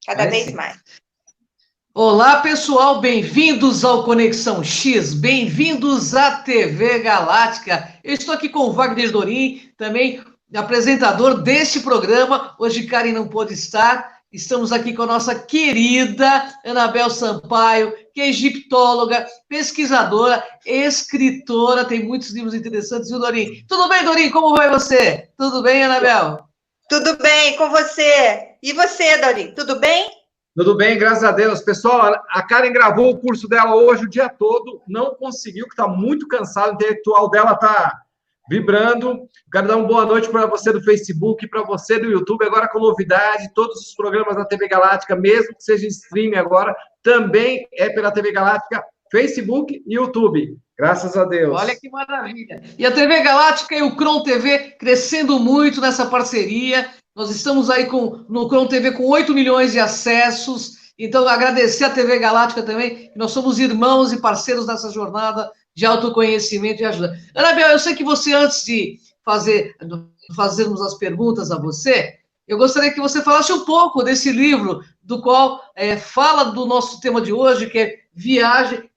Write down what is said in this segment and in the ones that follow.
cada vez mais. Olá, pessoal, bem-vindos ao Conexão X, bem-vindos à TV Galáctica. Eu estou aqui com o Wagner Dorim, também apresentador deste programa. Hoje Karen não pôde estar. Estamos aqui com a nossa querida Anabel Sampaio, que é egiptóloga, pesquisadora, escritora, tem muitos livros interessantes, viu, Dorim? Tudo bem, Dorim? Como vai você? Tudo bem, Anabel? Tudo bem com você. E você, Dorim? Tudo bem? Tudo bem, graças a Deus. Pessoal, a Karen gravou o curso dela hoje o dia todo, não conseguiu, que está muito cansada, o intelectual dela está vibrando. Quero dar uma boa noite para você do Facebook, para você do YouTube, agora com novidade, todos os programas da TV Galáctica, mesmo que seja em streaming agora, também é pela TV Galáctica, Facebook e YouTube. Graças a Deus. Olha que maravilha. E a TV Galáctica e o Cron TV crescendo muito nessa parceria. Nós estamos aí no Cron TV com 8 milhões de acessos. Então, agradecer a TV Galáctica também, que nós somos irmãos e parceiros nessa jornada de autoconhecimento e ajuda. Anabel, eu sei que você, antes de fazermos as perguntas a você, eu gostaria que você falasse um pouco desse livro, do qual fala do nosso tema de hoje, que é viagem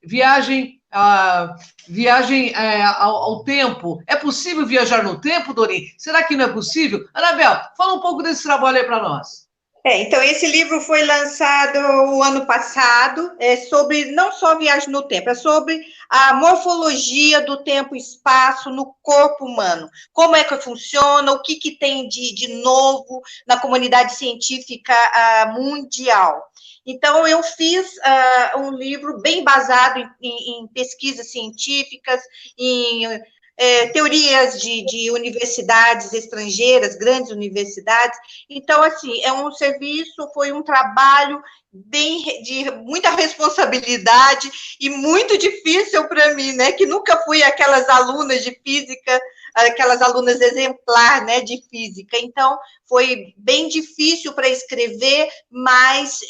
ao tempo. É possível viajar no tempo, Dorim? Será que não é possível? Anabel, fala um pouco desse trabalho aí para nós. Então, esse livro foi lançado o ano passado, sobre não só viagem no tempo, é sobre a morfologia do tempo e espaço no corpo humano. Como é que funciona, o que tem de novo na comunidade científica mundial. Então, eu fiz um livro bem baseado em pesquisas científicas, em teorias de universidades estrangeiras, grandes universidades. Então, assim, foi um trabalho de muita responsabilidade e muito difícil para mim, né? Que nunca fui aquelas alunas de física, aquelas alunas exemplar, né, de física. Então, foi bem difícil para escrever, mas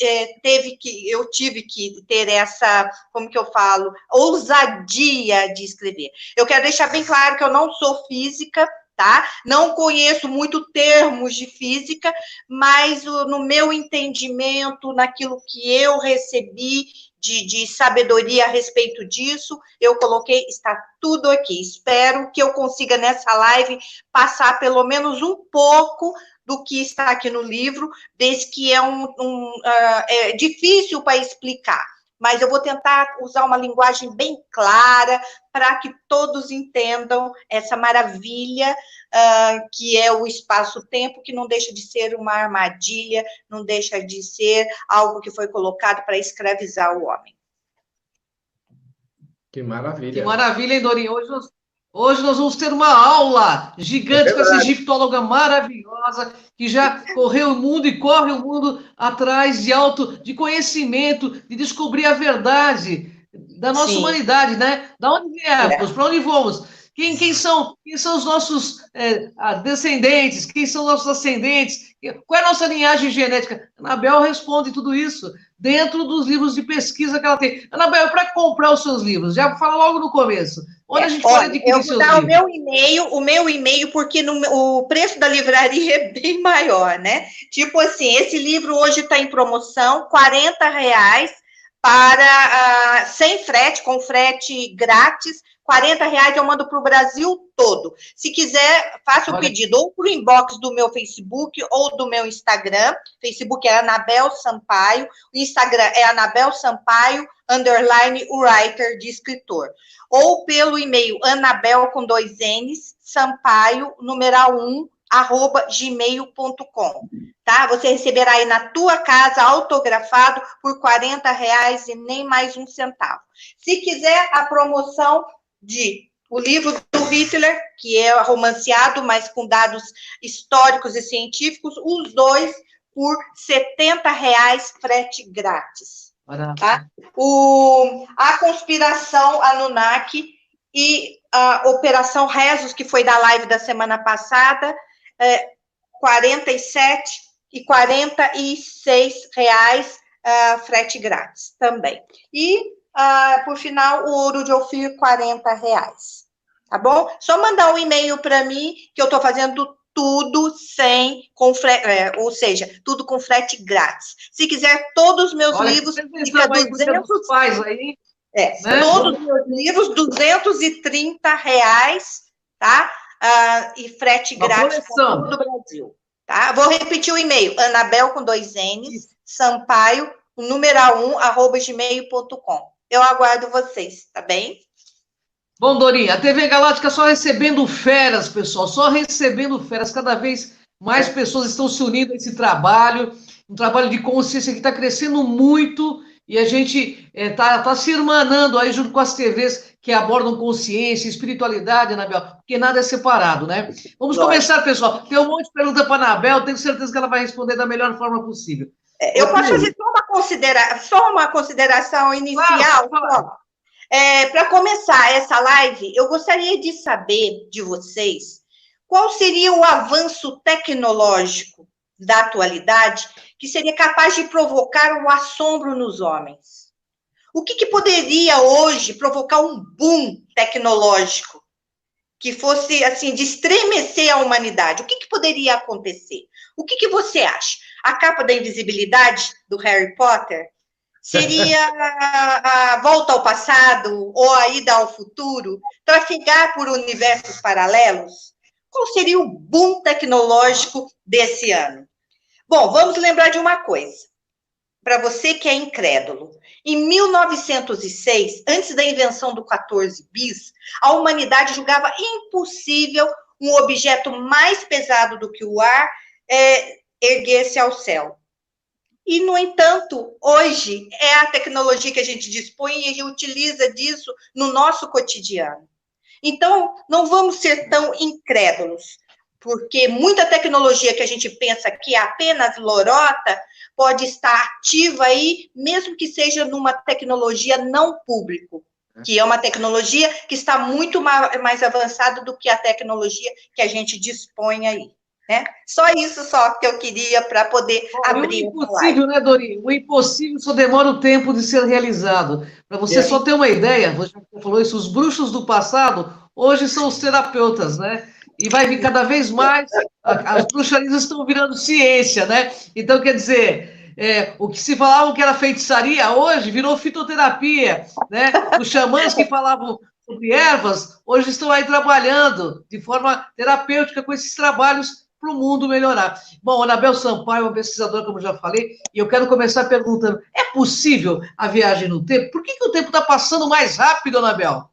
eu tive que ter essa, como que eu falo, ousadia de escrever. Eu quero deixar bem claro que eu não sou física, tá? Não conheço muito termos de física, mas no meu entendimento, naquilo que eu recebi de sabedoria a respeito disso, eu coloquei, está tudo aqui. Espero que eu consiga, nessa live, passar pelo menos um pouco do que está aqui no livro, desde que é difícil para explicar, mas eu vou tentar usar uma linguagem bem clara para que todos entendam essa maravilha que é o espaço-tempo, que não deixa de ser uma armadilha, não deixa de ser algo que foi colocado para escravizar o homem. Que maravilha. Que maravilha, hein, Dorim? Hoje nós vamos ter uma aula gigante com essa egiptóloga maravilhosa, que já correu o mundo e corre o mundo atrás de conhecimento, de descobrir a verdade da nossa humanidade, né? Da onde viemos, para onde vamos? Quem são os nossos descendentes? Quem são nossos ascendentes? Qual é a nossa linhagem genética? Anabel responde tudo isso dentro dos livros de pesquisa que ela tem. Anabel, para comprar os seus livros, já fala logo no começo. Onde a gente pode adquirir seus livros? Eu vou dar o meu e-mail, porque o preço da livraria é bem maior, né? Tipo assim, esse livro hoje está em promoção, R$40 para sem frete, com frete grátis. R$40 eu mando para o Brasil todo. Se quiser, faça o pedido ou por inbox do meu Facebook ou do meu Instagram. Facebook é Anabel Sampaio, o Instagram é Anabel Sampaio, _writer de escritor. Ou pelo e-mail Anabel com 2 N's, Sampaio, numeral 1, @gmail.com, tá? Você receberá aí na tua casa, autografado, por R$40 e nem mais um centavo. Se quiser a promoção o livro do Hitler, que é romanceado, mas com dados históricos e científicos, os dois por R$70, frete grátis. Tá? A conspiração Anunnaki e a Operação Rezos, que foi da live da semana passada, R$47 e R$46, frete grátis também. E por final, o ouro de Ofir, R$40. Tá bom? Só mandar um e-mail para mim, que eu estou fazendo tudo ou seja, tudo com frete grátis. Se quiser, todos os meus livros, fica 200 pais aí, né? Todos os meus livros, R$230, tá? E frete grátis para todo o Brasil. Tá? Vou repetir o e-mail, Anabel com 2 N's, Sampaio, numeral 1@gmail.com. Eu aguardo vocês, tá bem? Bom, Dorinha, a TV Galáctica só recebendo feras, pessoal, só recebendo feras. Cada vez mais pessoas estão se unindo a esse trabalho, um trabalho de consciência que está crescendo muito, e a gente tá se irmanando aí junto com as TVs que abordam consciência, espiritualidade, Anabel, porque nada é separado, né? Vamos começar, pessoal. Tem um monte de pergunta para a Anabel, tenho certeza que ela vai responder da melhor forma possível. Eu posso fazer só uma consideração inicial? Claro. Para começar essa live, eu gostaria de saber de vocês qual seria o avanço tecnológico da atualidade que seria capaz de provocar um assombro nos homens. O que poderia hoje provocar um boom tecnológico que fosse, assim, de estremecer a humanidade? O que poderia acontecer? O que você acha? A capa da invisibilidade do Harry Potter? Seria a volta ao passado ou a ida ao futuro? Trafegar por universos paralelos? Qual seria o boom tecnológico desse ano? Bom, vamos lembrar de uma coisa. Para você que é incrédulo, em 1906, antes da invenção do 14 bis, a humanidade julgava impossível um objeto mais pesado do que o ar erguer-se ao céu. E, no entanto, hoje é a tecnologia que a gente dispõe e a gente utiliza disso no nosso cotidiano. Então, não vamos ser tão incrédulos, porque muita tecnologia que a gente pensa que é apenas lorota pode estar ativa aí, mesmo que seja numa tecnologia não público, que é uma tecnologia que está muito mais avançada do que a tecnologia que a gente dispõe aí. Né? Só isso que eu queria para poder abrir. O impossível, né, Dori? O impossível só demora o tempo de ser realizado. Para você só ter uma ideia, você falou isso, os bruxos do passado hoje são os terapeutas, né? E vai vir cada vez mais, as bruxarias estão virando ciência, né? Então, quer dizer, o que se falava que era feitiçaria, hoje virou fitoterapia, né? Os xamãs que falavam sobre ervas, hoje estão aí trabalhando de forma terapêutica com esses trabalhos para o mundo melhorar. Bom, Anabel Sampaio é uma pesquisadora, como eu já falei, e eu quero começar perguntando, é possível a viagem no tempo? Por que o tempo está passando mais rápido, Anabel?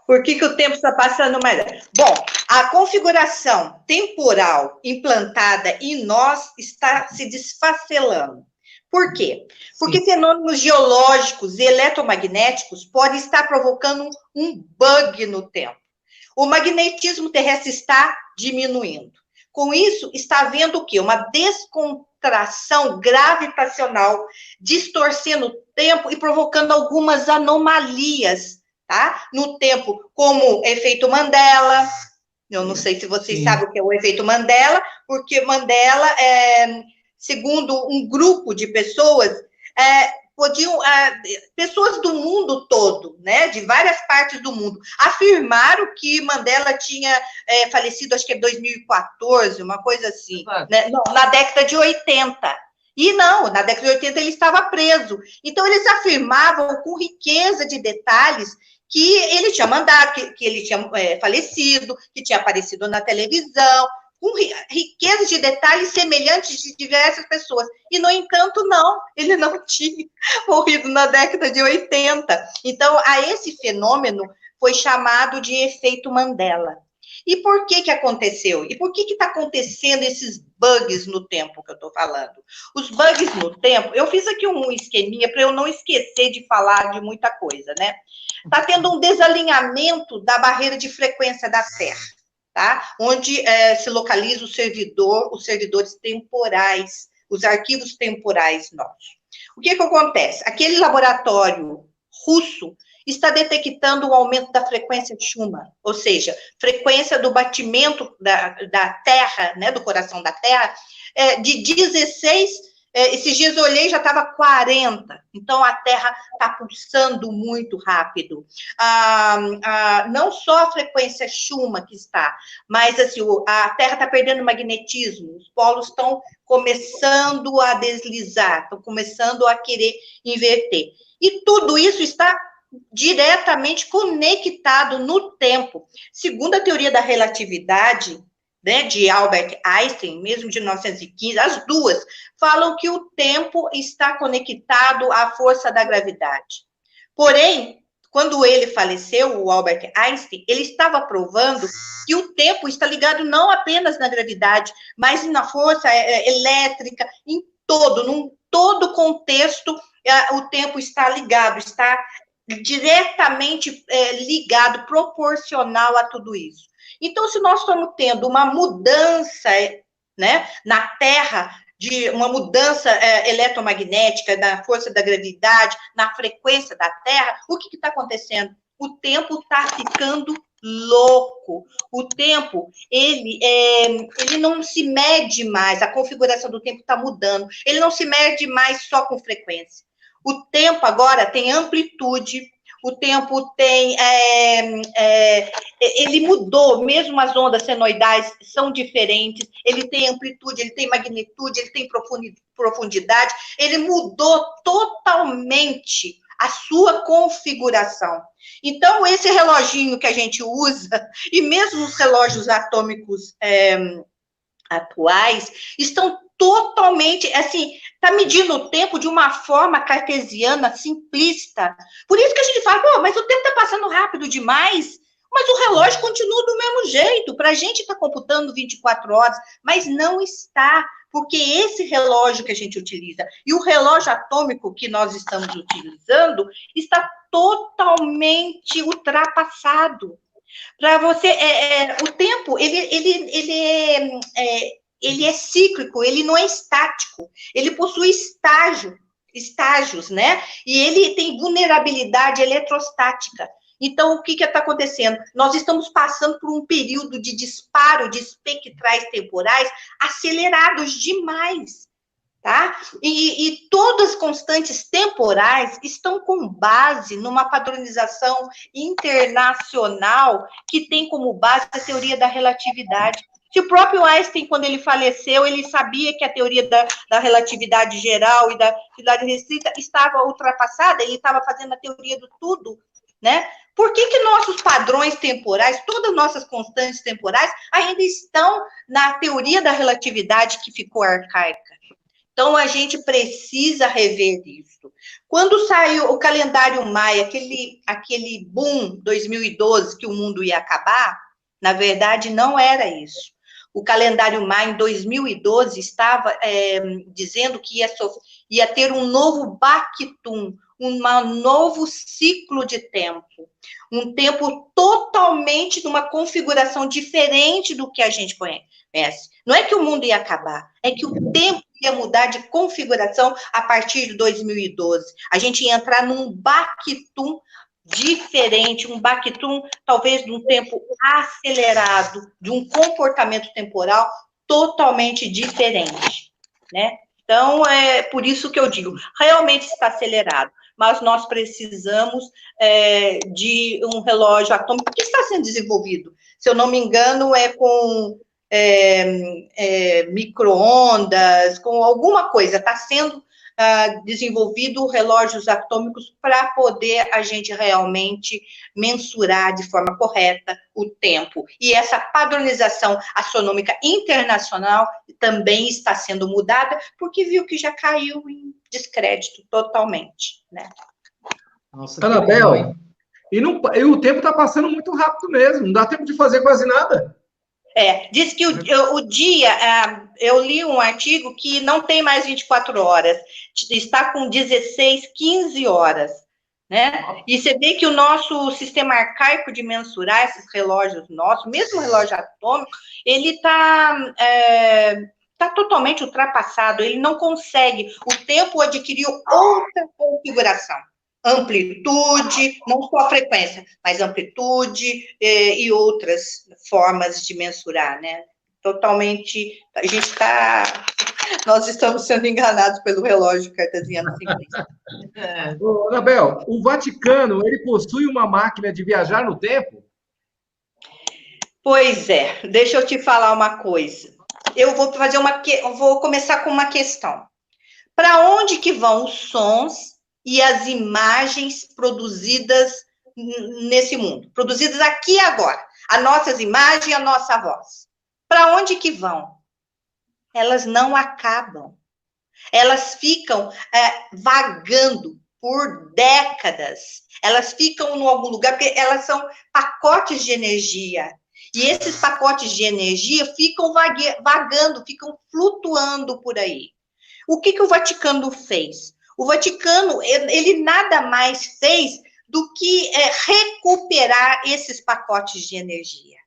Por que o tempo está passando mais rápido? Bom, a configuração temporal implantada em nós está se desfacelando. Por quê? Porque fenômenos geológicos e eletromagnéticos podem estar provocando um bug no tempo. O magnetismo terrestre está diminuindo. Com isso, está havendo o quê? Uma descontração gravitacional, distorcendo o tempo e provocando algumas anomalias, tá? No tempo, como efeito Mandela. Eu não sei se vocês sabem o que é o efeito Mandela, porque Mandela, segundo um grupo de pessoas, pessoas do mundo todo, né, de várias partes do mundo, afirmaram que Mandela tinha falecido, acho que é 2014, uma coisa assim, né? Não, na década de 80. E não, na década de 80 ele estava preso. Então, eles afirmavam com riqueza de detalhes que ele tinha mandado, que ele tinha falecido, que tinha aparecido na televisão, com riqueza de detalhes semelhantes de diversas pessoas. E, no entanto, não, ele não tinha morrido na década de 80. Então, a esse fenômeno foi chamado de efeito Mandela. E por que aconteceu? E por que está acontecendo esses bugs no tempo que eu estou falando? Os bugs no tempo, eu fiz aqui um esqueminha para eu não esquecer de falar de muita coisa, né? Está tendo um desalinhamento da barreira de frequência da Terra. Tá? Onde se localiza os servidores temporais, os arquivos temporais nossos. O que acontece? Aquele laboratório russo está detectando um aumento da frequência de Schumann, ou seja, frequência do batimento da Terra, né, do coração da Terra, de 16 esses dias eu olhei, já estava 40. Então, a Terra está pulsando muito rápido. Não só a frequência Schumann que está, mas assim, a Terra está perdendo magnetismo, os polos estão começando a deslizar, estão começando a querer inverter. E tudo isso está diretamente conectado no tempo. Segundo a teoria da relatividade, né, de Albert Einstein, mesmo de 1915, as duas falam que o tempo está conectado à força da gravidade. Porém, quando ele faleceu, o Albert Einstein, ele estava provando que o tempo está ligado não apenas na gravidade, mas na força elétrica, em num todo contexto, o tempo está ligado, está diretamente ligado, proporcional a tudo isso. Então, se nós estamos tendo uma mudança, né, na Terra, de uma mudança eletromagnética, na força da gravidade, na frequência da Terra, o que está acontecendo? O tempo está ficando louco. O tempo, ele não se mede mais, a configuração do tempo está mudando, ele não se mede mais só com frequência. O tempo agora tem amplitude, o tempo tem, ele mudou, mesmo as ondas senoidais são diferentes, ele tem amplitude, ele tem magnitude, ele tem profundidade, ele mudou totalmente a sua configuração. Então, esse reloginho que a gente usa, e mesmo os relógios atômicos atuais, estão totalmente, assim, está medindo o tempo de uma forma cartesiana, simplista. Por isso que a gente fala, pô, mas o tempo está passando rápido demais, mas o relógio continua do mesmo jeito. Para a gente está computando 24 horas, mas não está, porque esse relógio que a gente utiliza e o relógio atômico que nós estamos utilizando está totalmente ultrapassado. Para você, o tempo, ele é cíclico, ele não é estático, ele possui estágios, né? E ele tem vulnerabilidade eletrostática. Então, o que está acontecendo? Nós estamos passando por um período de disparo de espectrais temporais acelerados demais, tá? E todas as constantes temporais estão com base numa padronização internacional que tem como base a teoria da relatividade. Se o próprio Einstein, quando ele faleceu, ele sabia que a teoria da relatividade geral e da relatividade restrita estava ultrapassada, ele estava fazendo a teoria do tudo, né? Por que nossos padrões temporais, todas as nossas constantes temporais, ainda estão na teoria da relatividade que ficou arcaica? Então, a gente precisa rever isso. Quando saiu o calendário Maia, aquele boom 2012, que o mundo ia acabar, na verdade, não era isso. O calendário Maia, em 2012, estava dizendo que ia ter um novo Bactum, um novo ciclo de tempo. Um tempo totalmente numa configuração diferente do que a gente conhece. Não é que o mundo ia acabar, é que o tempo ia mudar de configuração a partir de 2012. A gente ia entrar num Bactum diferente, um Bactum talvez de um tempo acelerado, de um comportamento temporal totalmente diferente, né? Então, é por isso que eu digo, realmente está acelerado, mas nós precisamos de um relógio atômico que está sendo desenvolvido. Se eu não me engano, é com micro-ondas, com alguma coisa, está sendo desenvolvido relógios atômicos para poder a gente realmente mensurar de forma correta o tempo. E essa padronização astronômica internacional também está sendo mudada, porque viu que já caiu em descrédito totalmente, né? Nossa, Anabel, e o tempo está passando muito rápido mesmo, não dá tempo de fazer quase nada. Diz que o dia, eu li um artigo que não tem mais 24 horas, está com 16, 15 horas, né? E você vê que o nosso sistema arcaico de mensurar esses relógios nossos, mesmo o relógio atômico, ele está totalmente ultrapassado, ele não consegue, o tempo adquiriu outra configuração. Amplitude, não só a frequência, mas amplitude e outras formas de mensurar, né? Totalmente, a gente está Nós estamos sendo enganados pelo relógio cartesiano simplista. Ô, Anabel, o Vaticano, ele possui uma máquina de viajar no tempo? Pois é, deixa eu te falar uma coisa. Eu vou começar com uma questão. Para onde que vão os sons e as imagens produzidas nesse mundo? Produzidas aqui e agora. As nossas imagens e a nossa voz. Para onde que vão? Elas não acabam. Elas ficam vagando por décadas. Elas ficam em algum lugar, porque elas são pacotes de energia. E esses pacotes de energia ficam vagando, ficam flutuando por aí. O que o Vaticano fez? O Vaticano, ele nada mais fez do que recuperar esses pacotes de energia.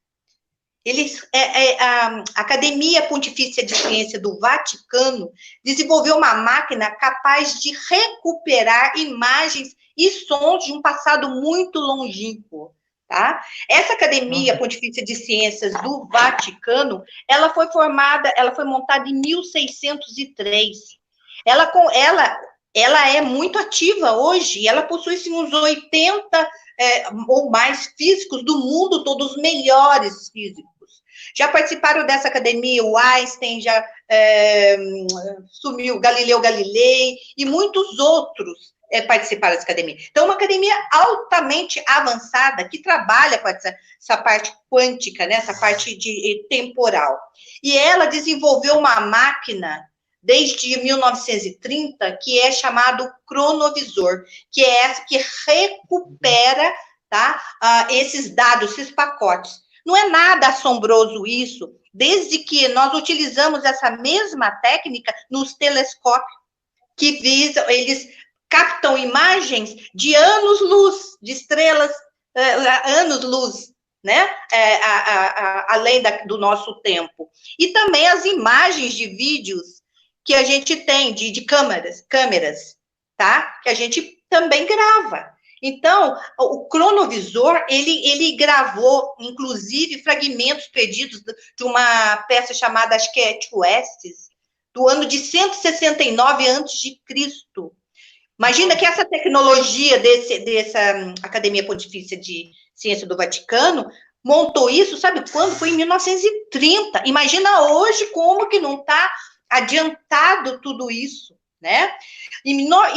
A Academia Pontifícia de Ciência do Vaticano desenvolveu uma máquina capaz de recuperar imagens e sons de um passado muito longínquo. Tá? Essa Academia Pontifícia de Ciências do Vaticano, ela foi montada em 1603. Ela é muito ativa hoje, ela possui sim, uns 80 ou mais físicos do mundo, todos os melhores físicos. Já participaram dessa academia o Einstein, já sumiu Galileu Galilei e muitos outros participaram dessa academia. Então, uma academia altamente avançada que trabalha com essa parte quântica, né, essa parte temporal. E ela desenvolveu uma máquina desde 1930 que é chamado cronovisor, que é essa que recupera, tá, esses dados, esses pacotes. Não é nada assombroso isso, desde que nós utilizamos essa mesma técnica nos telescópios, que eles captam imagens de anos-luz, de estrelas, anos-luz, né? Além do nosso tempo. E também as imagens de vídeos que a gente tem de câmeras, tá? Que a gente também grava. Então, o cronovisor, ele gravou, inclusive, fragmentos perdidos de uma peça chamada, acho que é Tuestes, do ano de 169 a.C. Imagina que essa tecnologia dessa Academia Pontifícia de Ciência do Vaticano montou isso, sabe quando? Foi em 1930. Imagina hoje como que não está adiantado tudo isso, né? Em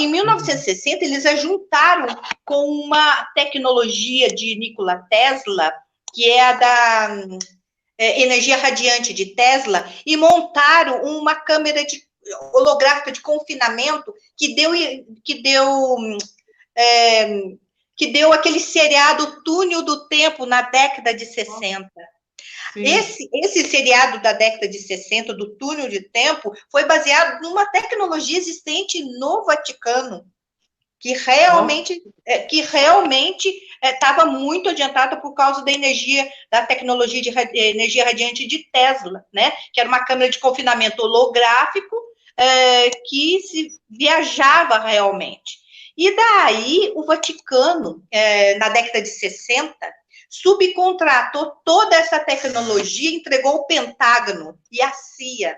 1960, eles ajuntaram com uma tecnologia de Nikola Tesla, que é a da energia radiante de Tesla, e montaram uma câmera holográfica de confinamento que deu aquele seriado Túnel do Tempo na década de 60. Esse seriado da década de 60, do Túnel de Tempo, foi baseado numa tecnologia existente no Vaticano, que realmente estava muito adiantada por causa da tecnologia de energia radiante de Tesla, né? Que era uma câmera de confinamento holográfico que se viajava realmente. E daí o Vaticano, na década de 60, subcontratou toda essa tecnologia, entregou o Pentágono e a CIA,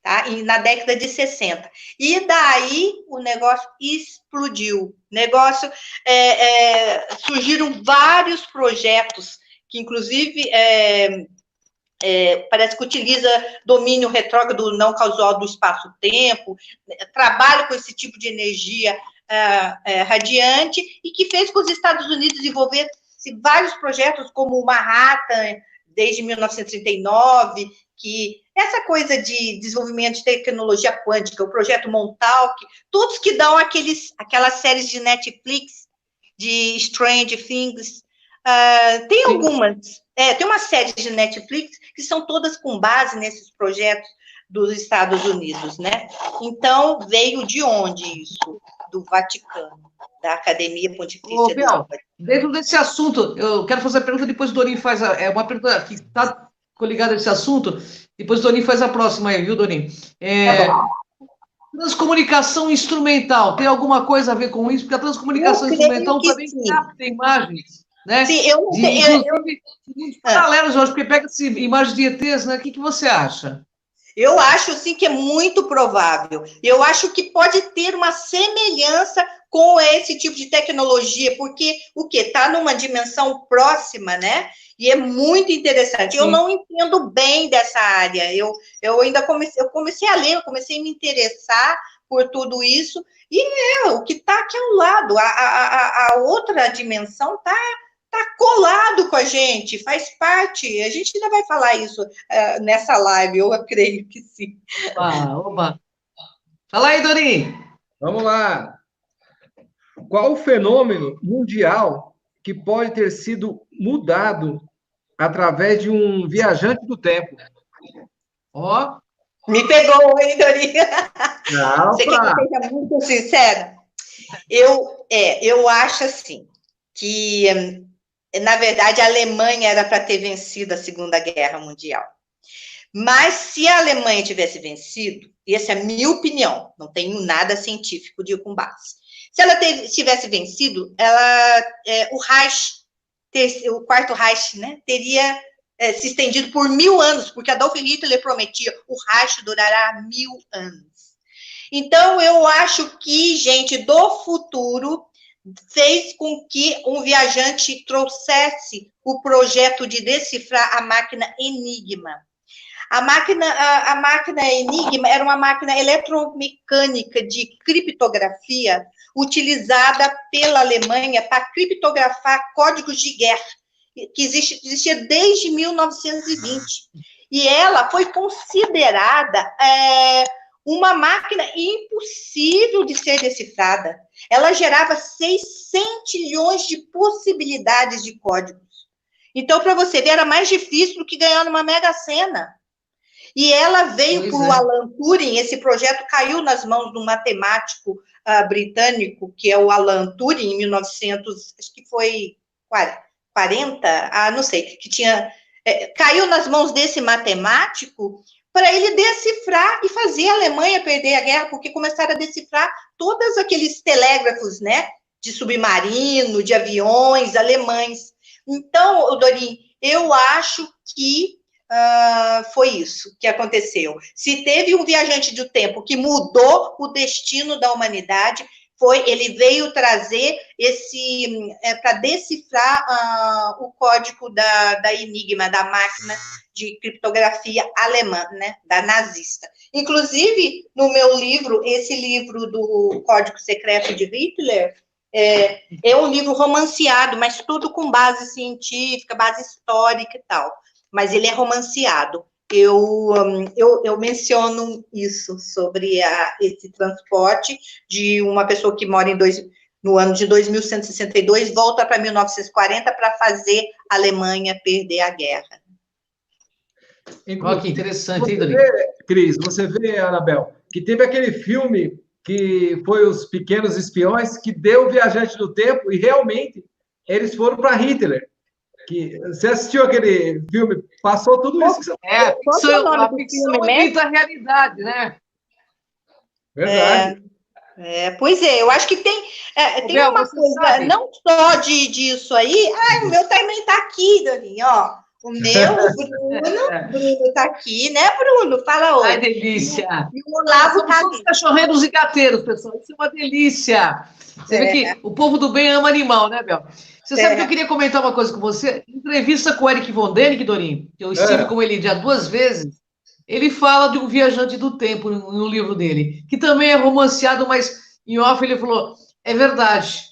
tá? Na década de 60. E daí o negócio explodiu. Surgiram vários projetos que, inclusive, parece que utiliza domínio retrógrado não causal do espaço-tempo, trabalha com esse tipo de energia radiante, e que fez com os Estados Unidos desenvolver vários projetos, como o Manhattan, desde 1939, que essa coisa de desenvolvimento de tecnologia quântica, o projeto Montauk, todos que dão aquelas séries de Netflix, de Strange Things, tem algumas, tem uma série de Netflix que são todas com base nesses projetos dos Estados Unidos, né? Então, veio de onde isso? Do Vaticano, da Academia Pontifícia do Vaticano. Dentro desse assunto, eu quero fazer a pergunta, depois o Dorinho faz uma pergunta que está ligada a esse assunto, depois o Dorinho faz a próxima aí, viu, Dorinho? Transcomunicação instrumental, tem alguma coisa a ver com isso? Porque a transcomunicação instrumental também capta imagens, né? Sim, eu não sei. Paralelos, eu acho, porque pega-se imagens de ETs, né? O que você acha? Eu acho, sim, que é muito provável. Eu acho que pode ter uma semelhança com esse tipo de tecnologia, porque o quê? Está numa dimensão próxima, né? E é muito interessante. Eu não entendo bem dessa área. Eu ainda comecei a ler, eu comecei a me interessar por tudo isso, e o que está aqui ao lado, a outra dimensão está colado com a gente, faz parte. A gente ainda vai falar isso nessa live, eu creio que sim. Oba. Fala aí, Dorinho. Vamos lá. Qual o fenômeno mundial que pode ter sido mudado através de um viajante do tempo? Ó. Me pegou, hein, Dorinha? Você quer que eu seja muito sincera? Eu acho assim, que, na verdade, a Alemanha era para ter vencido a Segunda Guerra Mundial. Mas se a Alemanha tivesse vencido, e essa é a minha opinião, não tenho nada científico de com base. Se ela tivesse vencido, o Reich, o Quarto Reich, né, teria se estendido por 1000 anos, porque Adolf Hitler prometia o Reich durará 1000 anos. Então, eu acho que gente do futuro fez com que um viajante trouxesse o projeto de decifrar a máquina Enigma. A máquina Enigma era uma máquina eletromecânica de criptografia utilizada pela Alemanha para criptografar códigos de guerra, que existia desde 1920. E ela foi considerada uma máquina impossível de ser decifrada. Ela gerava 600 trilhões de possibilidades de códigos. Então, para você ver, era mais difícil do que ganhar numa Mega Sena. E ela veio por Alan Turing, esse projeto caiu nas mãos de um matemático britânico, que é o Alan Turing, em 1900, acho que foi 40, não sei, que tinha... caiu nas mãos desse matemático para ele decifrar e fazer a Alemanha perder a guerra, porque começaram a decifrar todos aqueles telégrafos, né, de submarino, de aviões alemães. Então, Dorinho, eu acho que foi isso que aconteceu. Se teve um viajante do tempo que mudou o destino da humanidade, ele veio trazer para decifrar o código da Enigma, da máquina de criptografia alemã, né, da nazista. Inclusive, no meu livro, esse livro do Código Secreto de Hitler, é um livro romanceado, mas tudo com base científica, base histórica e tal. Mas ele é romanceado. Eu menciono isso sobre esse transporte de uma pessoa que mora no ano de 2162, volta para 1940 para fazer a Alemanha perder a guerra. Olha que interessante, hein, Dorinho? Cris, você vê, Anabel, que teve aquele filme que foi Os Pequenos Espiões, que deu o Viajante do Tempo, e realmente eles foram para Hitler. Você assistiu aquele filme? Passou tudo isso que você... A ficção imita a realidade, né? Verdade. Pois é, eu acho que tem uma coisa, sabe? Não só disso aí. O meu também está aqui, Dorinho, ó. O meu, Bruno está aqui, né, Bruno? Fala oi. Ai, delícia. E o Olavo está ali. Os cachorreiros e gateiros, pessoal. Isso é uma delícia. Você vê que o povo do bem ama animal, né, Bel? Você sabe que eu queria comentar uma coisa com você? Entrevista com o Eric von Däniken, Dorinho, que eu estive com ele já 2 vezes, ele fala de um viajante do tempo no livro dele, que também é romanceado, mas em off ele falou, é verdade,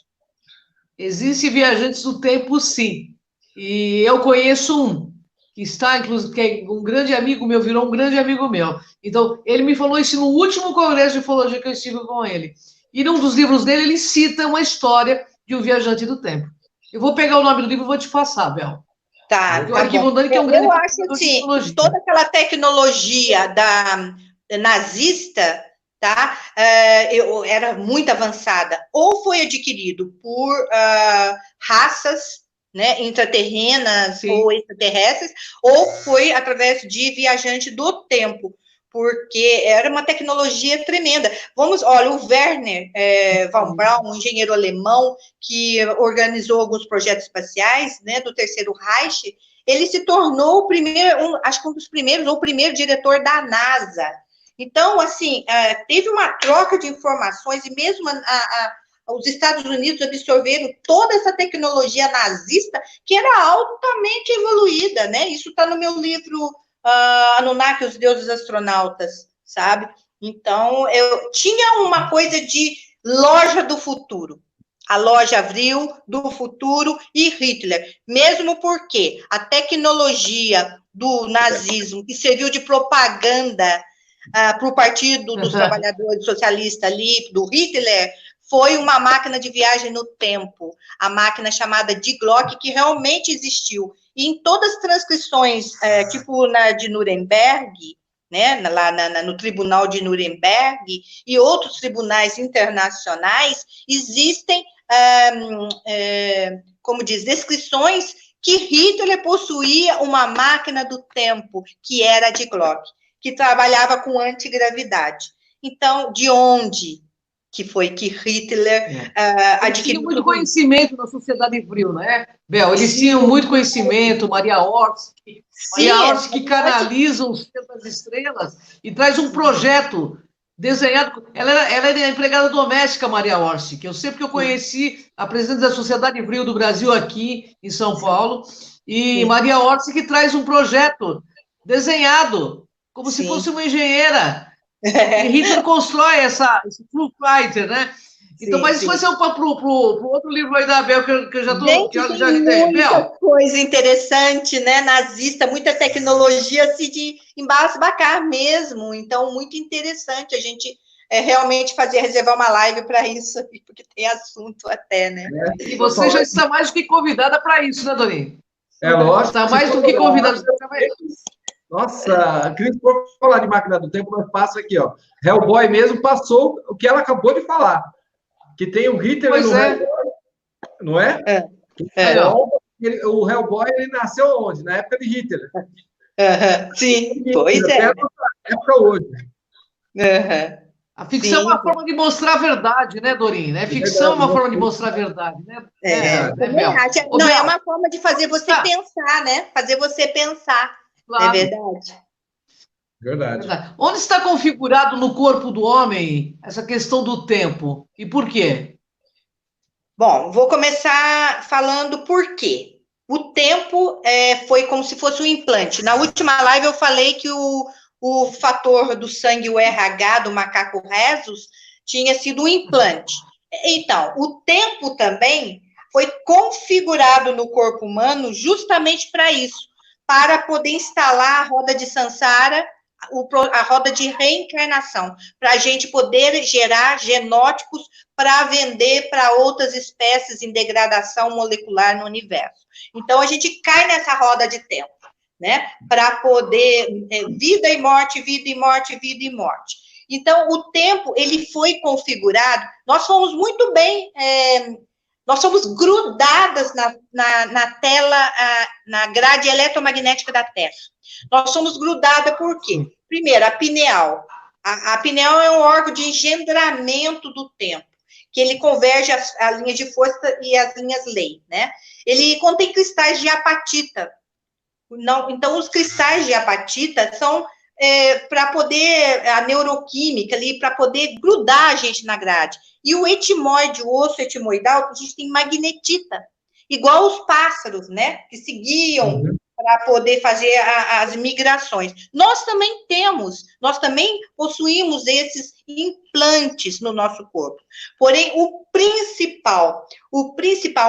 existem viajantes do tempo, sim, e eu conheço um, que está, inclusive, que é um grande amigo meu, virou um grande amigo meu. Então, ele me falou isso no último congresso de ufologia que eu estive com ele. E num dos livros dele, ele cita uma história de um viajante do tempo. Eu vou pegar o nome do livro e vou te passar, Bel. Tá bom. Que é um grande eu acho assim, toda aquela tecnologia da nazista, tá? Era muito avançada. Ou foi adquirido por raças, né, intraterrenas ou extraterrestres, ou foi através de viajante do tempo, porque era uma tecnologia tremenda. Olha, o Werner von Braun, um engenheiro alemão que organizou alguns projetos espaciais, né, do Terceiro Reich, ele se tornou o primeiro, acho que um dos primeiros, ou o primeiro diretor da NASA. Então, assim, teve uma troca de informações, e mesmo os Estados Unidos absorveram toda essa tecnologia nazista, que era altamente evoluída, né? Isso está no meu livro Anunnaki, os deuses astronautas, sabe? Então, eu tinha uma coisa de loja do futuro. A loja Avril, do futuro e Hitler. Mesmo porque a tecnologia do nazismo, que serviu de propaganda para o Partido dos Trabalhadores Socialistas ali, do Hitler, foi uma máquina de viagem no tempo, a máquina chamada Die Glocke, que realmente existiu. E em todas as transcrições, tipo na de Nuremberg, né, lá no Tribunal de Nuremberg e outros tribunais internacionais, existem, como diz, descrições que Hitler possuía uma máquina do tempo, que era a Die Glocke, que trabalhava com antigravidade. Então, de onde que foi que Hitler adquiriu? Tinha muito conhecimento na sociedade Vril, né, Bel? Eles tinham muito conhecimento, Maria Orski, que canaliza o Centro das Estrelas e traz um projeto desenhado. Ela era empregada doméstica, Maria Orsi, que eu sempre conheci a presidente da Sociedade Vril do Brasil aqui em São Paulo, e Maria Orsi que traz um projeto desenhado, como se fosse uma engenheira. E Hitler constrói esse Foo Fighter, né? Então, mas isso vai ser para o outro livro aí da Bel, que eu já estou. Tem muita coisa interessante, né? Nazista, muita tecnologia assim, de embasbacar mesmo. Então, muito interessante a gente realmente reservar uma live para isso, porque tem assunto até, né? E você já está mais do que convidada para isso, né, Dorinha? É lógico. Está mais do que convidada. Nossa, Cris, por falar de máquina do tempo, nós passa aqui, ó. Hellboy mesmo passou o que ela acabou de falar. Que tem o Hitler no Hellboy, não é? O Hellboy, ele nasceu onde? Na época de Hitler. Sim, pois é. Época hoje. A ficção é uma forma de mostrar a verdade, né, Dorinha? Ficção é uma forma de mostrar a verdade, né? Não, é uma forma de fazer você pensar, né? Fazer você pensar. Claro. É verdade. Verdade. Onde está configurado no corpo do homem essa questão do tempo? E por quê? Bom, vou começar falando por quê. O tempo foi como se fosse um implante. Na última live eu falei que o fator do sangue, o RH, do macaco rhesus, tinha sido um implante. Então, o tempo também foi configurado no corpo humano justamente para isso, para poder instalar a roda de Sansara, a roda de reencarnação, para a gente poder gerar genótipos para vender para outras espécies em degradação molecular no universo. Então, a gente cai nessa roda de tempo, né? Para poder vida e morte, vida e morte, vida e morte. Então, o tempo, ele foi configurado, nós fomos muito bem... nós somos grudadas na tela, na grade eletromagnética da Terra. Nós somos grudadas por quê? Primeiro, a pineal. A pineal é um órgão de engendramento do tempo, que ele converge as linhas de força e as linhas lei, né? Ele contém cristais de apatita. Então, os cristais de apatita são para poder, a neuroquímica ali, para poder grudar a gente na grade. E o etimoide, o osso etimoidal, a gente tem magnetita, igual os pássaros, né? Que seguiam para poder fazer as migrações. Nós também nós também possuímos esses implantes no nosso corpo. Porém, o principal,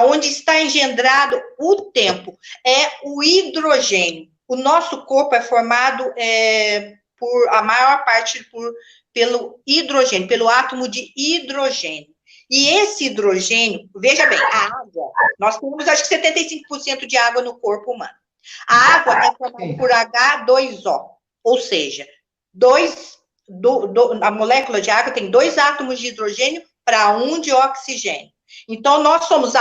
onde está engendrado o tempo, é o hidrogênio. O nosso corpo é formado por a maior parte pelo hidrogênio, pelo átomo de hidrogênio. E esse hidrogênio, veja bem, a água, nós temos acho que 75% de água no corpo humano. A água é formada por H2O, ou seja, a molécula de água tem 2 átomos de hidrogênio para 1 de oxigênio. Então, nós somos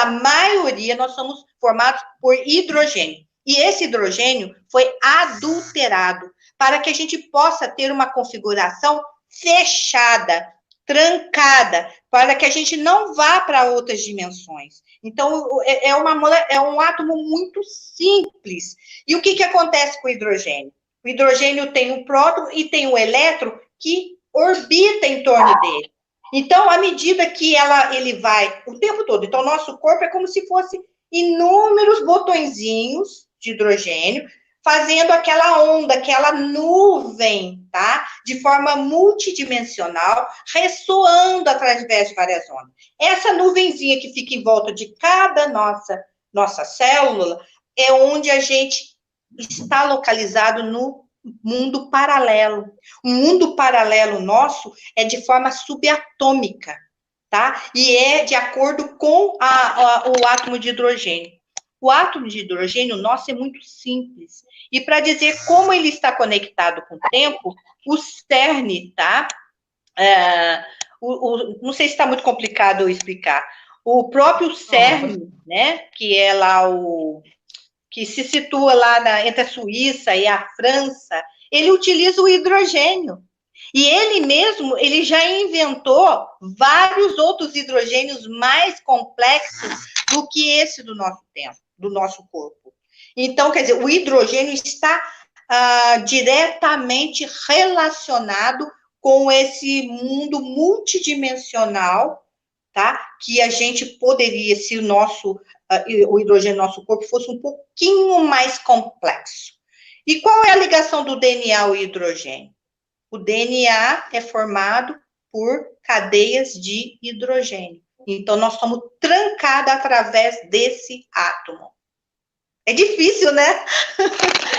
formados por hidrogênio. E esse hidrogênio foi adulterado para que a gente possa ter uma configuração fechada, trancada, para que a gente não vá para outras dimensões. Então, é um átomo muito simples. E o que acontece com o hidrogênio? O hidrogênio tem um próton e tem um elétron que orbita em torno dele. Então, à medida que ele vai o tempo todo, então, o nosso corpo é como se fosse inúmeros botõezinhos de hidrogênio, fazendo aquela onda, aquela nuvem, tá? De forma multidimensional, ressoando através de várias ondas. Essa nuvenzinha que fica em volta de cada nossa célula é onde a gente está localizado no mundo paralelo. O mundo paralelo nosso é de forma subatômica, tá? E é de acordo com o átomo de hidrogênio. O átomo de hidrogênio nosso é muito simples. E para dizer como ele está conectado com o tempo, o CERN, tá? Não sei se está muito complicado eu explicar. O próprio CERN, né? Que é lá que se situa lá entre a Suíça e a França, ele utiliza o hidrogênio. E ele mesmo, ele já inventou vários outros hidrogênios mais complexos do que esse do nosso tempo, do nosso corpo. Então, quer dizer, o hidrogênio está diretamente relacionado com esse mundo multidimensional, tá? Que a gente poderia, se o hidrogênio do nosso corpo fosse um pouquinho mais complexo. E qual é a ligação do DNA ao hidrogênio? O DNA é formado por cadeias de hidrogênio. Então, nós somos trancados através desse átomo. É difícil, né?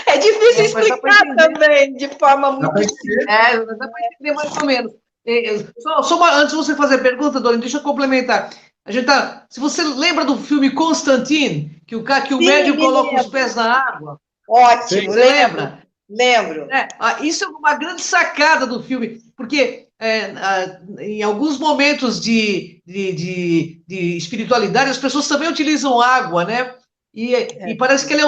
É difícil explicar também, de forma muito simples. Dá para entender mais ou menos. Antes de você fazer a pergunta, Dona, deixa eu complementar. Se você lembra do filme Constantine, que o médium coloca os pés na água? Ótimo, lembra? Lembro. Isso é uma grande sacada do filme, porque em alguns momentos de espiritualidade, as pessoas também utilizam água, né? E parece que ele é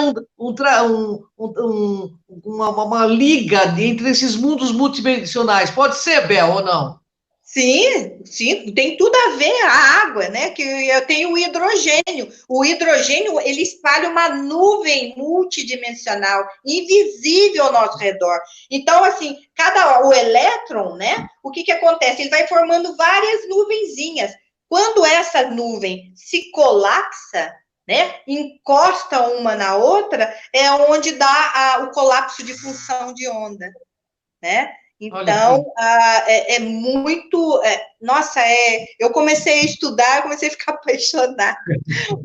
uma liga entre esses mundos multidimensionais. Pode ser, Bel, ou não? Sim, tem tudo a ver a água, né? Que eu tenho o hidrogênio. O hidrogênio, ele espalha uma nuvem multidimensional, invisível ao nosso redor. Então, assim, o elétron, né? O que acontece? Ele vai formando várias nuvenzinhas. Quando essa nuvem se colapsa, né? Encosta uma na outra, é onde dá o colapso de função de onda, né? Então, é muito... nossa, eu comecei a estudar, comecei a ficar apaixonada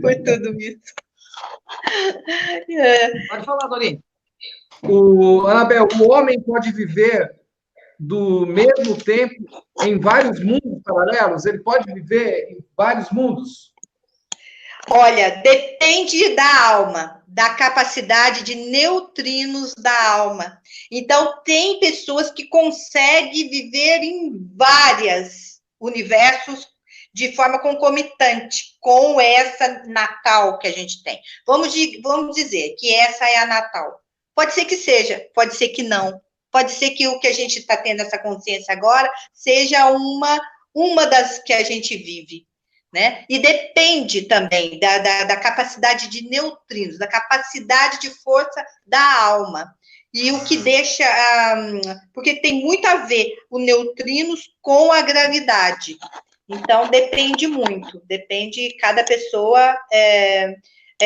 por tudo isso. Pode falar, Dorinha. Anabel, o homem pode viver do mesmo tempo em vários mundos paralelos? Ele pode viver em vários mundos? Olha, depende da alma, da capacidade de neutrinos da alma. Então, tem pessoas que conseguem viver em vários universos de forma concomitante com essa natal que a gente tem. Vamos dizer que essa é a natal. Pode ser que seja, pode ser que não. Pode ser que o que a gente está tendo essa consciência agora seja uma das que a gente vive. Né? E depende também da capacidade de neutrinos, da capacidade de força da alma. E o que deixa... porque tem muito a ver o neutrinos com a gravidade. Então, depende muito. Depende, cada pessoa é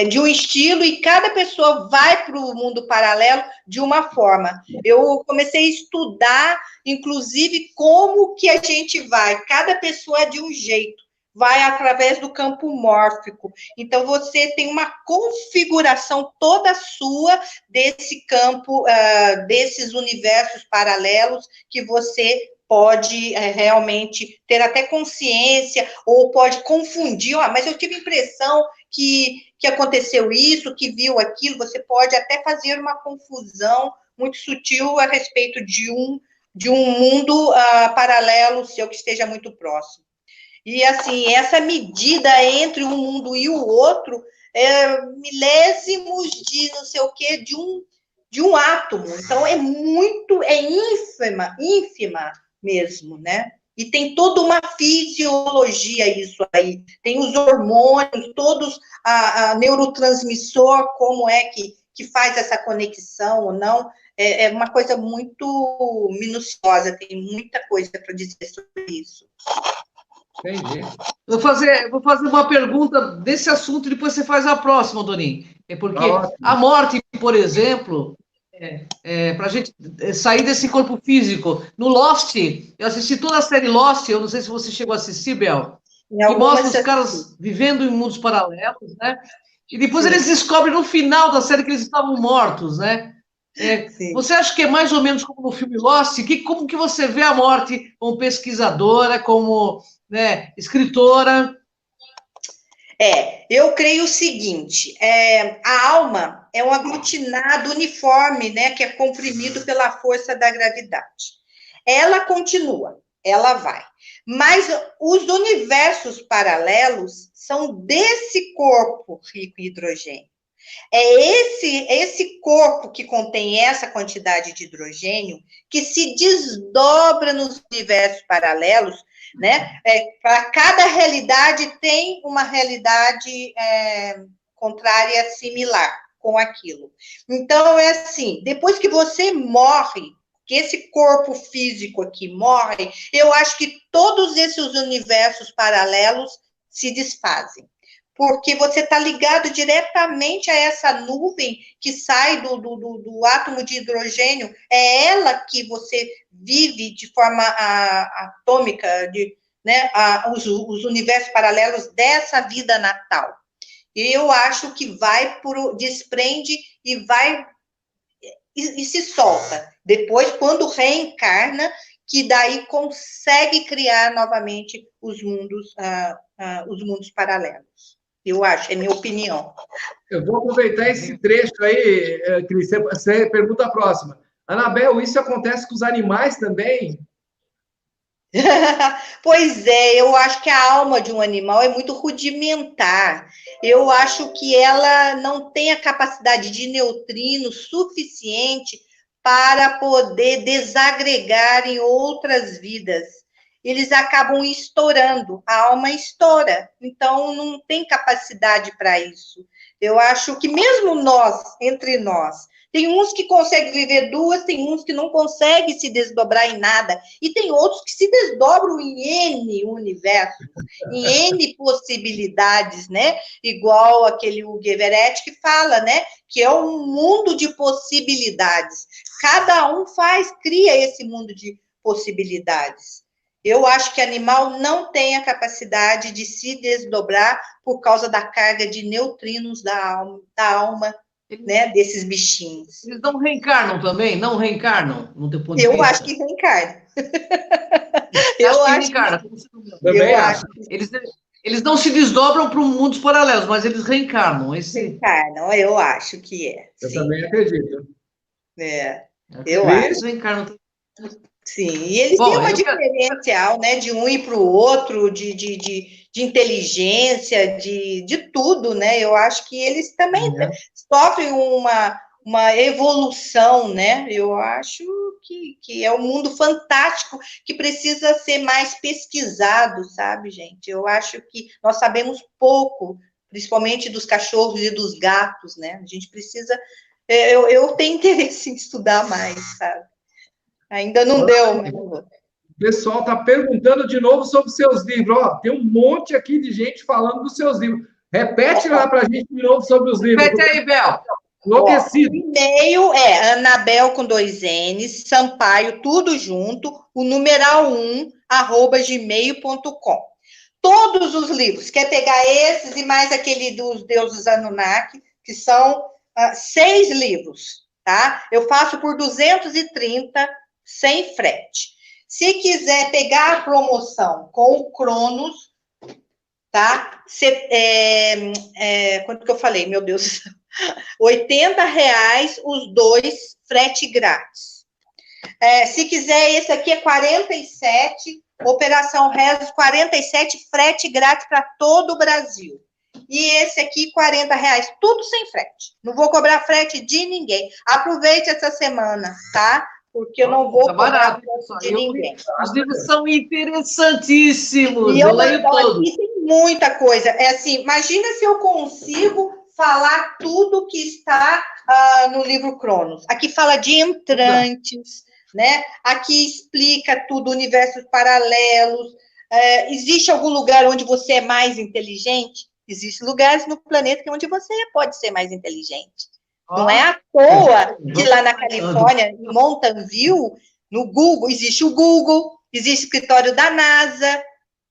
de um estilo e cada pessoa vai para o mundo paralelo de uma forma. Eu comecei a estudar, inclusive, como que a gente vai. Cada pessoa é de um jeito. Vai através do campo mórfico. Então, você tem uma configuração toda sua desse campo, desses universos paralelos que você pode realmente ter até consciência, ou pode confundir, mas eu tive a impressão que aconteceu isso, que viu aquilo. Você pode até fazer uma confusão muito sutil a respeito de um mundo paralelo seu que esteja muito próximo. E, assim, essa medida entre um mundo e o outro é milésimos de não sei o quê, de um átomo. Então, é ínfima mesmo, né? E tem toda uma fisiologia isso aí. Tem os hormônios, todos, a neurotransmissor, como é que faz essa conexão ou não. É uma coisa muito minuciosa, tem muita coisa para dizer sobre isso. Entendi. Vou fazer uma pergunta desse assunto, depois você faz a próxima, Doninho. É porque a morte, por exemplo, para a gente sair desse corpo físico, no Lost, eu assisti toda a série Lost, eu não sei se você chegou a assistir, Bel, que mostra os caras vivendo em mundos paralelos, né? E depois eles descobrem no final da série que eles estavam mortos, né? Você acha que é mais ou menos como no filme Lost? Como que você vê a morte como pesquisadora, como, né, escritora? Eu creio o seguinte, a alma é um aglutinado uniforme, né, que é comprimido pela força da gravidade. Ela continua, ela vai. Mas os universos paralelos são desse corpo rico em hidrogênio. É esse corpo que contém essa quantidade de hidrogênio que se desdobra nos universos paralelos, né? Para cada realidade tem uma realidade contrária similar com aquilo. Então, é assim, depois que você morre, que esse corpo físico aqui morre, eu acho que todos esses universos paralelos se desfazem. Porque você está ligado diretamente a essa nuvem que sai do átomo de hidrogênio, é ela que você vive de forma atômica, né, os universos paralelos dessa vida natal. E eu acho que desprende e vai e se solta. Depois, quando reencarna, que daí consegue criar novamente os mundos paralelos. Eu acho, é minha opinião. Eu vou aproveitar esse trecho aí, Cris, você pergunta a próxima. Anabel, isso acontece com os animais também? Pois eu acho que a alma de um animal é muito rudimentar. Eu acho que ela não tem a capacidade de neutrino suficiente para poder desagregar em outras vidas. Eles acabam estourando, a alma estoura, então não tem capacidade para isso. Eu acho que mesmo nós, entre nós, tem uns que conseguem viver duas, tem uns que não conseguem se desdobrar em nada, e tem outros que se desdobram em N universos, em N possibilidades, né? Igual aquele Hugo Everett que fala, né? Que é um mundo de possibilidades. Cada um cria esse mundo de possibilidades. Eu acho que animal não tem a capacidade de se desdobrar por causa da carga de neutrinos da alma, né, desses bichinhos. Eles não reencarnam também? Não reencarnam, no teu ponto de vista? Eu acho que reencarnam. Eu acho que reencarna. Também acho. Eles não se desdobram para mundos paralelos, mas eles reencarnam. Reencarnam, eu acho que é. Eu também acredito. Eu acho. Reencarnam. Sim, e eles têm uma diferencial, né, de um ir para o outro, de inteligência, de tudo, né? Eu acho que eles também sofrem uma evolução, né? Eu acho que é um mundo fantástico que precisa ser mais pesquisado, sabe, gente? Eu acho que nós sabemos pouco, principalmente dos cachorros e dos gatos, né? A gente precisa... Eu tenho interesse em estudar mais, sabe? Ainda não deu. O pessoal está perguntando de novo sobre seus livros. Tem um monte aqui de gente falando dos seus livros. Repete lá para a gente de novo sobre os livros. Repete aí, Bel. Enlouquecido. O e-mail é Anabel com 2 N's, Sampaio, tudo junto, o numeral 1, @gmail.com. Todos os livros, quer pegar esses e mais aquele dos deuses Anunnaki, que são 6 livros, tá? Eu faço por 230 sem frete. Se quiser pegar a promoção com o Cronos, tá? Quanto que eu falei? Meu Deus. R$80 os 2, frete grátis. Se quiser, esse aqui é 47, Operação Rezos, 47, frete grátis para todo o Brasil. E esse aqui, R$40, tudo sem frete. Não vou cobrar frete de ninguém. Aproveite essa semana, tá? porque eu não vou Tá barato, de ninguém. Os livros são interessantíssimos, E eu leio todos. aqui tem muita coisa. É assim, imagina se eu consigo falar tudo que está no livro Cronos. Aqui fala de entrantes, né? Aqui explica tudo, universos paralelos. Existe algum lugar onde você é mais inteligente? Existem lugares no planeta onde você pode ser mais inteligente. Não é à toa que lá na Califórnia, em Mountain View, no Google, existe o Google, existe o escritório da NASA,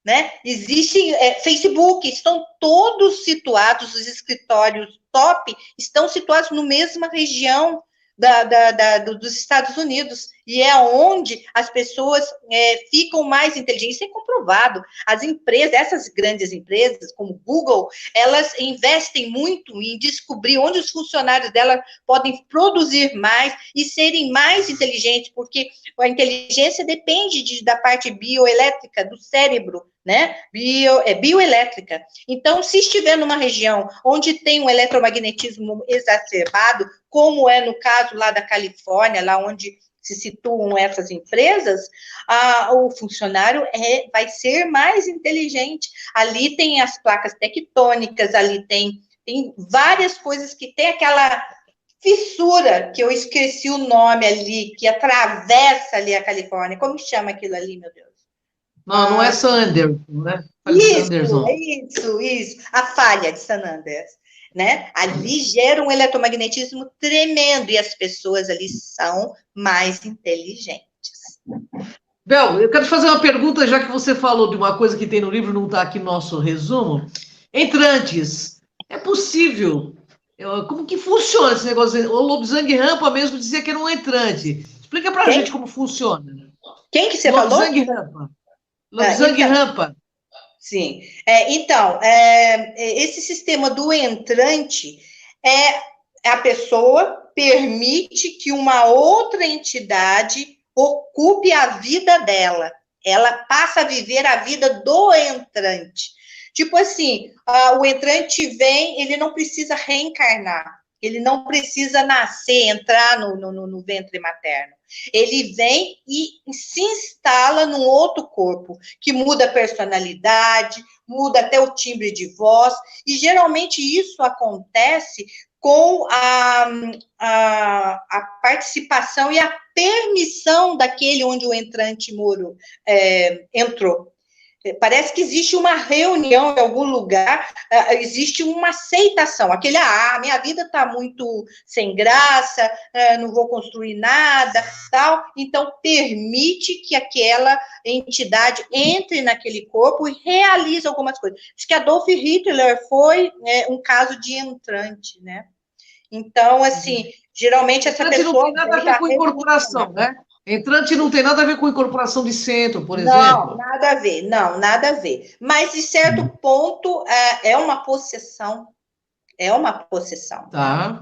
né? Existe Facebook, estão todos situados, os escritórios top estão situados na mesma região dos Estados Unidos, e é onde as pessoas ficam mais inteligentes. Isso é comprovado. As empresas, essas grandes empresas, como Google, elas investem muito em descobrir onde os funcionários delas podem produzir mais e serem mais inteligentes, porque a inteligência depende da parte bioelétrica do cérebro, né? Bioelétrica. Então, se estiver numa região onde tem um eletromagnetismo exacerbado, como é no caso lá da Califórnia, lá onde se situam essas empresas, o funcionário vai ser mais inteligente. Ali tem as placas tectônicas, ali tem várias coisas que tem aquela fissura, que eu esqueci o nome ali, que atravessa ali a Califórnia. Como chama aquilo ali, meu Deus? Não é San Anderson, né? Isso. A falha de San Andreas, né? Ali gera um eletromagnetismo tremendo e as pessoas ali são mais inteligentes. Bel, eu quero te fazer uma pergunta, já que você falou de uma coisa que tem no livro, não está aqui no nosso resumo. Entrantes, é possível? Como que funciona esse negócio? O Lobsang Rampa mesmo dizia que era um entrante. Explica pra gente como funciona. Quem que você falou? Lobsang Rampa. Lobsang Rampa. Sim. Então, esse sistema do entrante a pessoa permite que uma outra entidade ocupe a vida dela. Ela passa a viver a vida do entrante. Tipo assim, o entrante vem, ele não precisa reencarnar. Ele não precisa nascer, entrar no ventre materno. Ele vem e se instala num outro corpo, que muda a personalidade, muda até o timbre de voz, e geralmente isso acontece com a participação e a permissão daquele onde o entrante entrou. Parece que existe uma reunião em algum lugar, existe uma aceitação, minha vida está muito sem graça, não vou construir nada, tal. Então, permite que aquela entidade entre naquele corpo e realize algumas coisas. Acho que Adolf Hitler foi um caso de entrante, né? Então, assim, geralmente essa pessoa... Não tem nada a ver com incorporação, né? Entrante não tem nada a ver com incorporação de centro, por exemplo? Não, nada a ver. Mas, de certo ponto, é uma possessão. É uma possessão. Tá.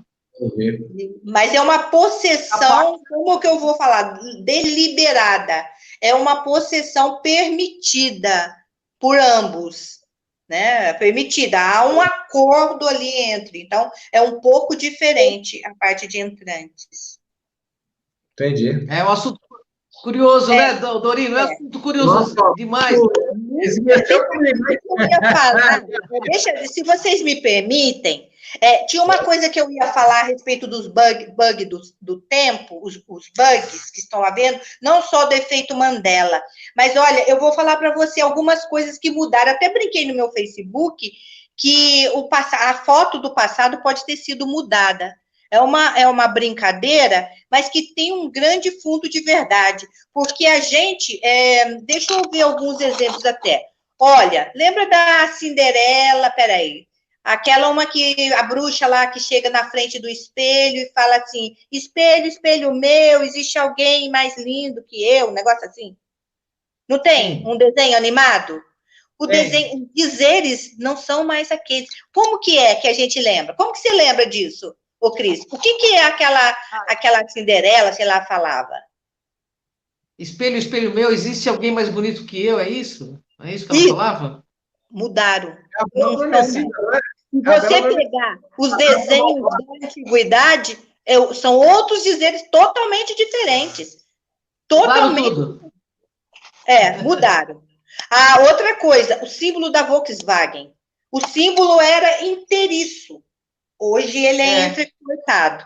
Mas é uma possessão, como que eu vou falar? Deliberada. É uma possessão permitida por ambos, né? Permitida. Há um acordo ali entre. Então, é um pouco diferente a parte de entrantes. Entendi. É um assunto curioso, né, Dorino? É um assunto curioso demais. Esse mexeu comigo, hein? Eu ia falar, se vocês me permitem, tinha uma coisa que eu ia falar a respeito dos bugs do tempo, os bugs que estão havendo, não só do efeito Mandela, mas olha, eu vou falar para você algumas coisas que mudaram. Até brinquei no meu Facebook que a foto do passado pode ter sido mudada. É uma brincadeira, mas que tem um grande fundo de verdade, porque a gente, deixa eu ver alguns exemplos até. Olha, lembra da Cinderela, peraí, aquela uma que, a bruxa lá que chega na frente do espelho e fala assim, espelho, espelho meu, existe alguém mais lindo que eu, um negócio assim? Não tem um desenho animado? Os dizeres não são mais aqueles. Como que é que a gente lembra? Como que você lembra disso? Ô, Cris, o que é aquela Cinderela, sei lá, falava? Espelho, espelho meu, existe alguém mais bonito que eu, é isso? É isso que ela falava? Mudaram. Não são mais. Se você pegar os desenhos da antiguidade, são outros dizeres totalmente diferentes. Totalmente. Mudaram tudo. Mudaram. A outra coisa, o símbolo da Volkswagen. O símbolo era inteiriço. Hoje ele é entrecortado.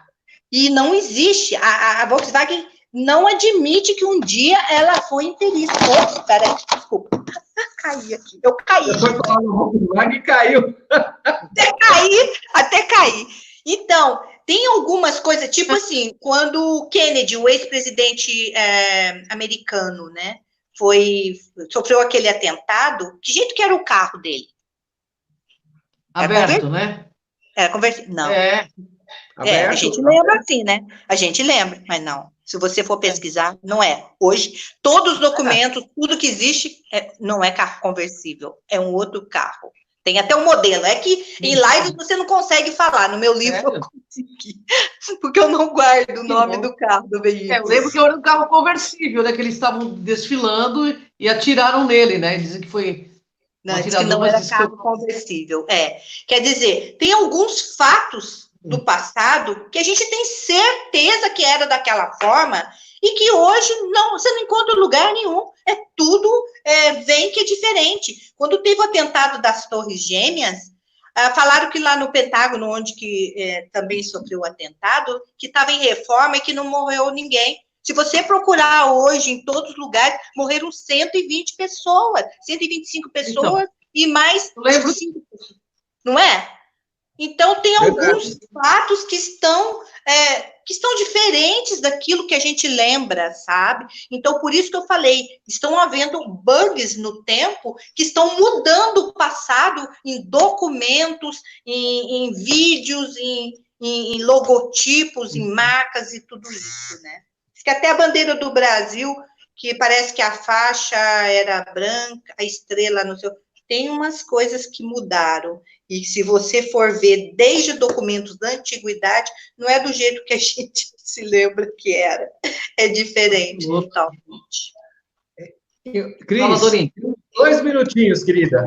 E não existe. A Volkswagen não admite que um dia ela foi inteiriço. Ops, peraí, desculpa. Caí aqui. Eu caí. Você foi falar no Volkswagen e caiu. Até cair. Então, tem algumas coisas, tipo assim, quando o Kennedy, o ex-presidente americano, né, sofreu aquele atentado, que jeito que era o carro dele? Aberto, né? Era conversível? Não. Aberto, a gente lembra assim, né? A gente lembra, mas não. Se você for pesquisar, não é. Hoje, todos os documentos, tudo que existe, não é carro conversível, é um outro carro. Tem até um modelo. É que em live você não consegue falar. No meu livro eu consegui. Porque eu não guardo o nome do carro, do veículo. Eu lembro que era um carro conversível, né? Que eles estavam desfilando e atiraram nele, né? Dizem que foi... Não, diz que não era carro conversível. Quer dizer, tem alguns fatos do passado que a gente tem certeza que era daquela forma e que hoje você não encontra lugar nenhum. Tudo vem que é diferente. Quando teve o atentado das Torres Gêmeas, falaram que lá no Pentágono, onde que também sofreu o atentado, que estava em reforma e que não morreu ninguém. Se você procurar hoje em todos os lugares, morreram 120 pessoas, 125 pessoas então, e mais 5 pessoas. Não é? Então, tem alguns fatos que estão diferentes daquilo que a gente lembra, sabe? Então, por isso que eu falei, estão havendo bugs no tempo que estão mudando o passado em documentos, em vídeos, em logotipos, em marcas e tudo isso, né? Que até a bandeira do Brasil, que parece que a faixa era branca, a estrela no seu... Tem umas coisas que mudaram. E se você for ver desde documentos da antiguidade, não é do jeito que a gente se lembra que era. É diferente, totalmente. Cris, 2 minutinhos, querida.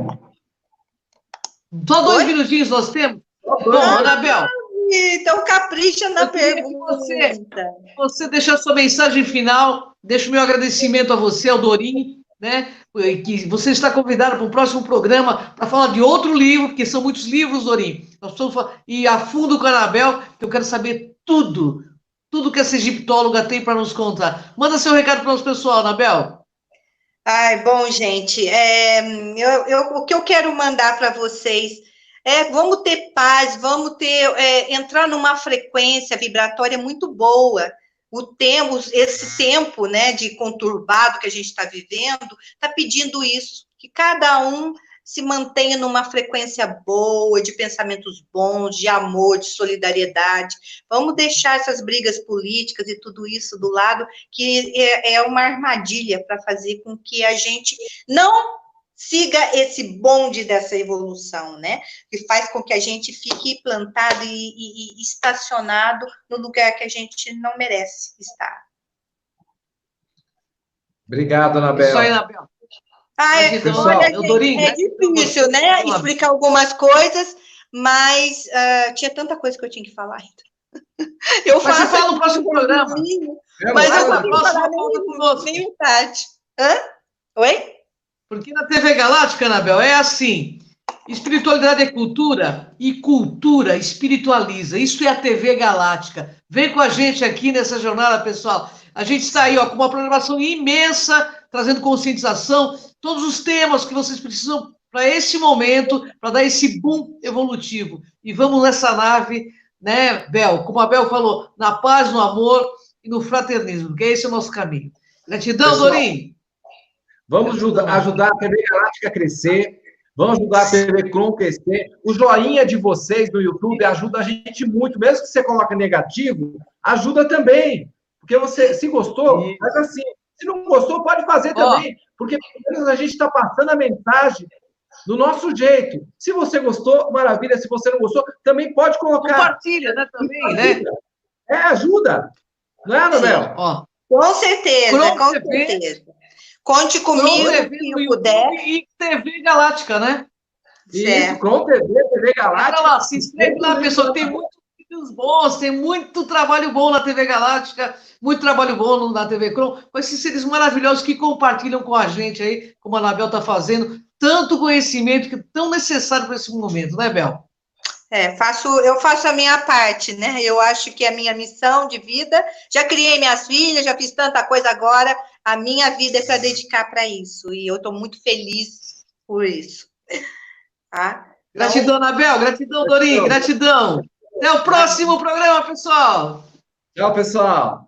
Só 2 minutinhos nós temos? Bom, Anabel. Então, capricha na pergunta. Você deixar sua mensagem final, deixo o meu agradecimento a você, ao Dorim, né? Que você está convidado para o próximo programa para falar de outro livro, porque são muitos livros, Dorim. Nós precisamos ir a fundo com a Anabel, que eu quero saber tudo que essa egiptóloga tem para nos contar. Manda seu recado para o nosso pessoal, Anabel. Bom, gente, o que eu quero mandar para vocês vamos ter paz, vamos entrar numa frequência vibratória muito boa. Esse tempo, né, de conturbado que a gente está vivendo, está pedindo isso, que cada um se mantenha numa frequência boa, de pensamentos bons, de amor, de solidariedade. Vamos deixar essas brigas políticas e tudo isso do lado, que é uma armadilha para fazer com que a gente não siga esse bonde dessa evolução, né? Que faz com que a gente fique plantado e estacionado no lugar que a gente não merece estar. Obrigado, Anabel. Isso aí, Anabel. É difícil, né? Explicar algumas coisas, mas tinha tanta coisa que eu tinha que falar ainda. Eu faço. Você fala no próximo programa. Mas eu não vou falar nem metade. Oi? Porque na TV Galáctica, Anabel, é assim, espiritualidade é cultura e cultura espiritualiza. Isso é a TV Galáctica. Vem com a gente aqui nessa jornada, pessoal. A gente está aí com uma programação imensa, trazendo conscientização, todos os temas que vocês precisam para esse momento, para dar esse boom evolutivo. E vamos nessa nave, né, Bel? Como a Bel falou, na paz, no amor e no fraternismo, porque esse é o nosso caminho. Gratidão, Dorim. Vamos ajudar a TV Galáctica a crescer, vamos ajudar a TV Cron a crescer. O joinha de vocês no YouTube ajuda a gente muito, mesmo que você coloque negativo, ajuda também. Porque você, se gostou, faz assim. Se não gostou, pode fazer também, porque pelo menos a gente está passando a mensagem do nosso jeito. Se você gostou, maravilha. Se você não gostou, também pode colocar. Compartilha, né, também, né? Ajuda. Não é, Anabel? Com certeza, com certeza. Conte comigo, se eu puder. E TV Galáctica, né? Isso, Cron TV, TV Galáctica. Lá, se inscreve lá, pessoal. Tem vídeos bons, tem muito trabalho bom na TV Galáctica, muito trabalho bom na TV Crom, com esses seres maravilhosos que compartilham com a gente aí, como a Anabel está fazendo, tanto conhecimento que é tão necessário para esse momento, né, Bel? Eu faço a minha parte, né? Eu acho que é a minha missão de vida. Já criei minhas filhas, já fiz tanta coisa agora. A minha vida é para dedicar para isso. E eu estou muito feliz por isso. Tá? Gratidão, Anabel. Gratidão, Dorim. Gratidão. Até o próximo programa, pessoal. Tchau, pessoal.